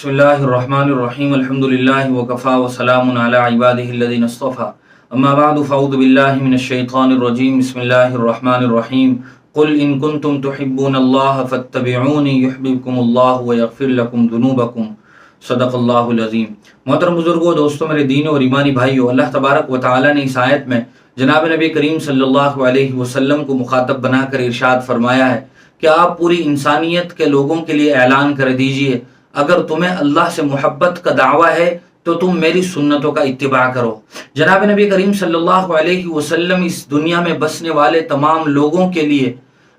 بسم اللہ الرحمن الرحیم الحمد للہ وکفا وسلام علی عبادہ الذین اصطفى اما بعد فاعوذ باللہ من الشیطان الرجیم بسم اللہ الرحمن الرحیم قل ان کنتم تحبون اللہ فاتبعونی یحببکم اللہ ویغفر لکم ذنوبکم صدق اللہ العظیم۔ محترم بزرگوں، دوستوں، میرے دین اور ایمانی بھائیوں، اللہ تبارک و تعالی نے اس آیت میں جناب نبی کریم صلی اللہ علیہ وسلم کو مخاطب بنا کر ارشاد فرمایا ہے کہ آپ پوری انسانیت کے لوگوں کے لیے اعلان کر دیجئے، اگر تمہیں اللہ سے محبت کا دعویٰ ہے تو تم میری سنتوں کا اتباع کرو۔ جناب نبی کریم صلی اللہ علیہ وسلم اس دنیا میں بسنے والے تمام لوگوں کے لیے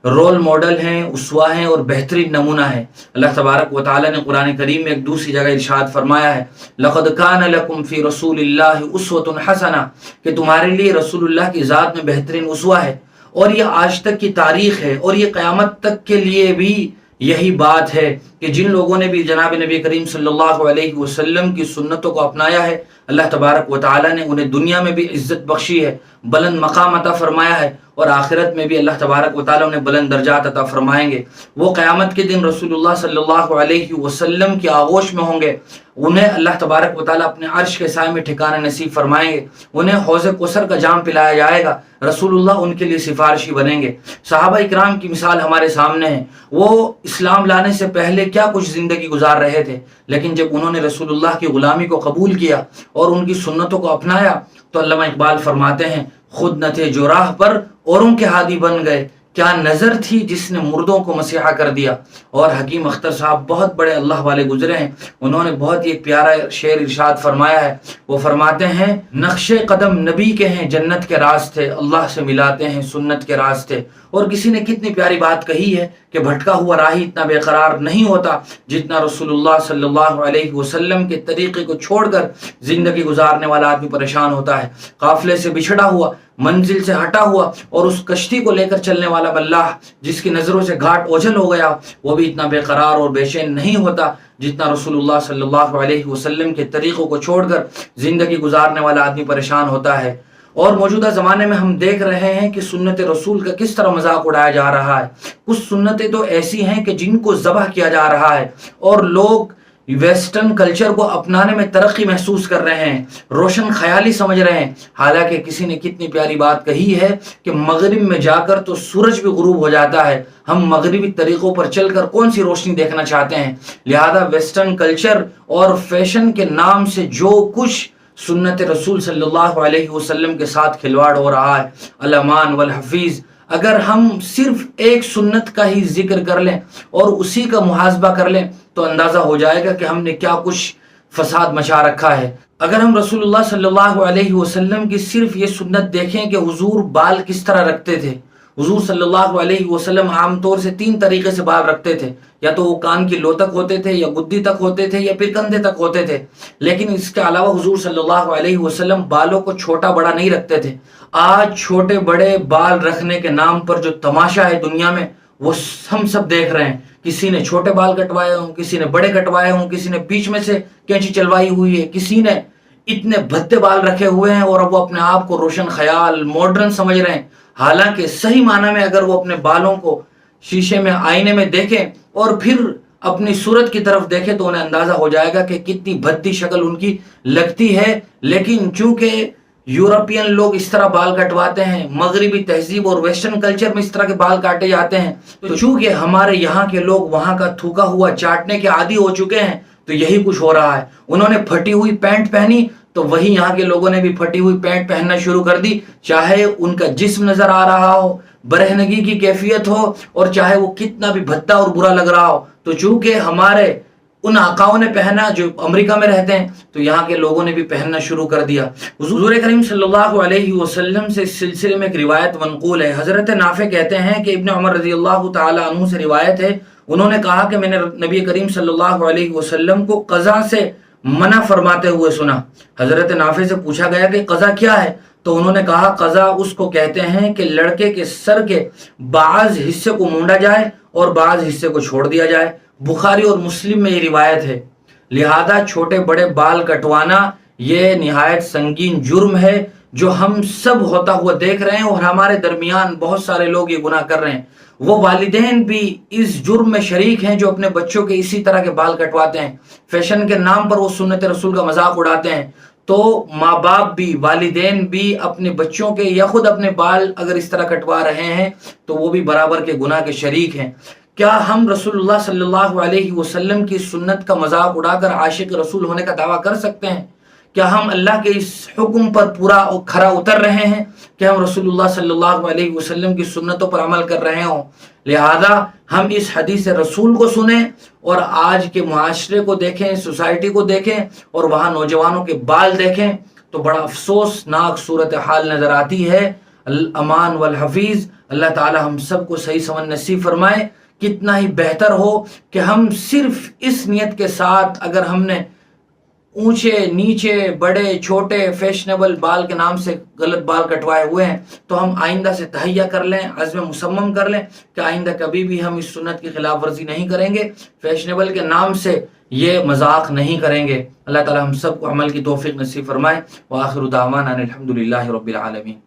رول ماڈل ہیں، اسوہ ہیں اور بہترین نمونہ ہے۔ اللہ تبارک و تعالی نے قرآن کریم میں ایک دوسری جگہ ارشاد فرمایا ہے، لَقَدْ كَانَ لَكُمْ فِي رَسُولِ اللَّهِ أُسْوَةٌ حَسَنَةٌ، کہ تمہارے لیے رسول اللہ کی ذات میں بہترین اسوہ ہے، اور یہ آج تک کی تاریخ ہے اور یہ قیامت تک کے لیے بھی یہی بات ہے کہ جن لوگوں نے بھی جناب نبی کریم صلی اللہ علیہ وسلم کی سنتوں کو اپنایا ہے، اللہ تبارک و تعالی نے انہیں دنیا میں بھی عزت بخشی ہے، بلند مقام عطا فرمایا ہے، اور آخرت میں بھی اللہ تبارک و تعالی انہیں بلند درجات عطا فرمائیں گے۔ وہ قیامت کے دن رسول اللہ صلی اللہ علیہ وسلم کی آغوش میں ہوں گے، انہیں اللہ تبارک و تعالی اپنے عرش کے سائے میں ٹھکانے نصیب فرمائیں گے، انہیں حوض کوثر کا جام پلایا جائے گا، رسول اللہ ان کے لیے سفارشی بنیں گے۔ صحابہ اکرام کی مثال ہمارے سامنے ہے، وہ اسلام لانے سے پہلے کیا کچھ زندگی گزار رہے تھے، لیکن جب انہوں نے رسول اللہ کی غلامی کو قبول کیا اور ان کی سنتوں کو اپنایا تو علامہ اقبال فرماتے ہیں، خود نہ تھے جو راہ پر اوروں کے ہادی بن گئے، کیا نظر تھی جس نے مردوں کو مسیحا کر دیا۔ اور حکیم اختر صاحب بہت بڑے اللہ والے گزرے ہیں، انہوں نے بہت ہی ایک پیارا شعر ارشاد فرمایا ہے، وہ فرماتے ہیں، نقش قدم نبی کے ہیں جنت کے راستے، اللہ سے ملاتے ہیں سنت کے راستے۔ اور کسی نے کتنی پیاری بات کہی ہے کہ بھٹکا ہوا راہی اتنا بے قرار نہیں ہوتا جتنا رسول اللہ صلی اللہ علیہ وسلم کے طریقے کو چھوڑ کر زندگی گزارنے والا آدمی پریشان ہوتا ہے۔ قافلے سے بچھڑا ہوا، منزل سے ہٹا ہوا اور اس کشتی کو لے کر چلنے والا ملاح جس کی نظروں سے گھاٹ اوجھل ہو گیا، وہ بھی اتنا بے قرار اور بے چین نہیں ہوتا جتنا رسول اللہ صلی اللہ علیہ وسلم کے طریقوں کو چھوڑ کر زندگی گزارنے والا آدمی پریشان ہوتا ہے۔ اور موجودہ زمانے میں ہم دیکھ رہے ہیں کہ سنت رسول کا کس طرح مذاق اڑایا جا رہا ہے۔ کچھ سنتیں تو ایسی ہیں کہ جن کو ذبح کیا جا رہا ہے، اور لوگ ویسٹرن کلچر کو اپنانے میں ترقی محسوس کر رہے ہیں، روشن خیالی سمجھ رہے ہیں۔ حالانکہ کسی نے کتنی پیاری بات کہی ہے کہ مغرب میں جا کر تو سورج بھی غروب ہو جاتا ہے، ہم مغربی طریقوں پر چل کر کون سی روشنی دیکھنا چاہتے ہیں۔ لہذا ویسٹرن کلچر اور فیشن کے نام سے جو کچھ سنت رسول صلی اللہ علیہ وسلم کے ساتھ کھلواڑ ہو رہا ہے، الامان والحفیظ، اگر ہم صرف ایک سنت کا ہی ذکر کر لیں اور اسی کا محاسبہ کر لیں تو اندازہ ہو جائے گا کہ ہم نے کیا کچھ فساد مچا رکھا ہے۔ اگر ہم رسول اللہ صلی اللہ علیہ وسلم کی صرف یہ سنت دیکھیں کہ حضور بال کس طرح رکھتے تھے، حضور صلی اللہ علیہ وسلم عام طور سے 3 طریقے سے بال رکھتے تھے، یا تو وہ کان کی لو تک ہوتے تھے، یا گدی تک ہوتے تھے، یا پھر کندھے تک ہوتے تھے۔ لیکن اس کے علاوہ حضور صلی اللہ علیہ وسلم بالوں کو چھوٹا بڑا نہیں رکھتے تھے۔ آج چھوٹے بڑے بال رکھنے کے نام پر جو تماشا ہے دنیا میں، وہ ہم سب دیکھ رہے ہیں۔ کسی نے چھوٹے بال کٹوائے ہوں، کسی نے بڑے کٹوائے ہوں، کسی نے بیچ میں سے کینچی چلوائی ہوئی ہے، کسی نے اتنے بھدے بال رکھے ہوئے ہیں اور اب وہ اپنے آپ کو روشن خیال ماڈرن سمجھ رہے ہیں۔ حالانکہ صحیح معنی میں اگر وہ اپنے بالوں کو شیشے میں آئینے میں دیکھیں اور پھر اپنی صورت کی طرف دیکھیں تو انہیں اندازہ ہو جائے گا کہ کتنی بھدی شکل ان کی لگتی ہے۔ لیکن چونکہ یورپین لوگ اس طرح بال کٹواتے ہیں، مغربی تہذیب اور ویسٹرن کلچر میں اس طرح کے بال کاٹے جاتے ہیں، تو چونکہ ہمارے یہاں کے لوگ وہاں کا تھوکا ہوا چاٹنے کے عادی ہو چکے ہیں تو یہی کچھ ہو رہا ہے۔ انہوں نے پھٹی ہوئی پینٹ پہنی تو وہی یہاں کے لوگوں نے بھی پھٹی ہوئی پینٹ پہننا شروع کر دی، چاہے ان کا جسم نظر آ رہا ہو، برہنگی کی کیفیت ہو، اور چاہے وہ کتنا بھی بھدا اور برا لگ رہا ہو۔ تو چونکہ ہمارے ان آقاؤں نے پہنا جو امریکہ میں رہتے ہیں تو یہاں کے لوگوں نے بھی پہننا شروع کر دیا۔ حضور کریم صلی اللہ علیہ وسلم سے اس سلسلے میں ایک روایت منقول ہے۔ حضرت نافع کہتے ہیں کہ ابن عمر رضی اللہ تعالی عنہ سے روایت ہے، انہوں نے کہا کہ میں نے نبی کریم صلی اللہ علیہ وسلم کو قضا سے منع فرماتے ہوئے سنا۔ حضرت نافع سے پوچھا گیا کہ قضا کیا ہے، تو انہوں نے کہا قضا اس کو کہتے ہیں کہ لڑکے کے سر کے بعض حصے کو مونڈا جائے اور بعض حصے کو چھوڑ دیا جائے۔ بخاری اور مسلم میں یہ روایت ہے۔ لہذا چھوٹے بڑے بال کٹوانا یہ نہایت سنگین جرم ہے جو ہم سب ہوتا ہوا دیکھ رہے ہیں، اور ہمارے درمیان بہت سارے لوگ یہ گناہ کر رہے ہیں۔ وہ والدین بھی اس جرم میں شریک ہیں جو اپنے بچوں کے اسی طرح کے بال کٹواتے ہیں، فیشن کے نام پر وہ سنت رسول کا مذاق اڑاتے ہیں. تو ماں باپ بھی، والدین بھی اپنے بچوں کے یا خود اپنے بال اگر اس طرح کٹوا رہے ہیں تو وہ بھی برابر کے گناہ کے شریک ہیں. کیا ہم رسول اللہ صلی اللہ علیہ وسلم کی سنت کا مذاق اڑا کر عاشق رسول ہونے کا دعویٰ کر سکتے ہیں؟ کیا ہم اللہ کے اس حکم پر پورا کھرا اتر رہے ہیں کہ ہم رسول اللہ صلی اللہ علیہ وسلم کی سنتوں پر عمل کر رہے ہوں؟ لہذا ہم اس حدیث رسول کو سنیں اور آج کے معاشرے کو دیکھیں، سوسائٹی کو دیکھیں اور وہاں نوجوانوں کے بال دیکھیں تو بڑا افسوسناک صورتحال نظر آتی ہے. الامان والحفیظ. اللہ تعالی ہم سب کو صحیح سمجھ نصیب فرمائے. کتنا ہی بہتر ہو کہ ہم صرف اس نیت کے ساتھ، اگر ہم نے اونچے نیچے بڑے چھوٹے فیشنیبل بال کے نام سے غلط بال کٹوائے ہوئے ہیں تو ہم آئندہ سے تہیہ کر لیں، عزم مصمم کر لیں کہ آئندہ کبھی بھی ہم اس سنت کی خلاف ورزی نہیں کریں گے، فیشنیبل کے نام سے یہ مذاق نہیں کریں گے. اللہ تعالی ہم سب کو عمل کی توفیق نصیب فرمائے. وآخر دعوانا الحمدللہ رب العالمین.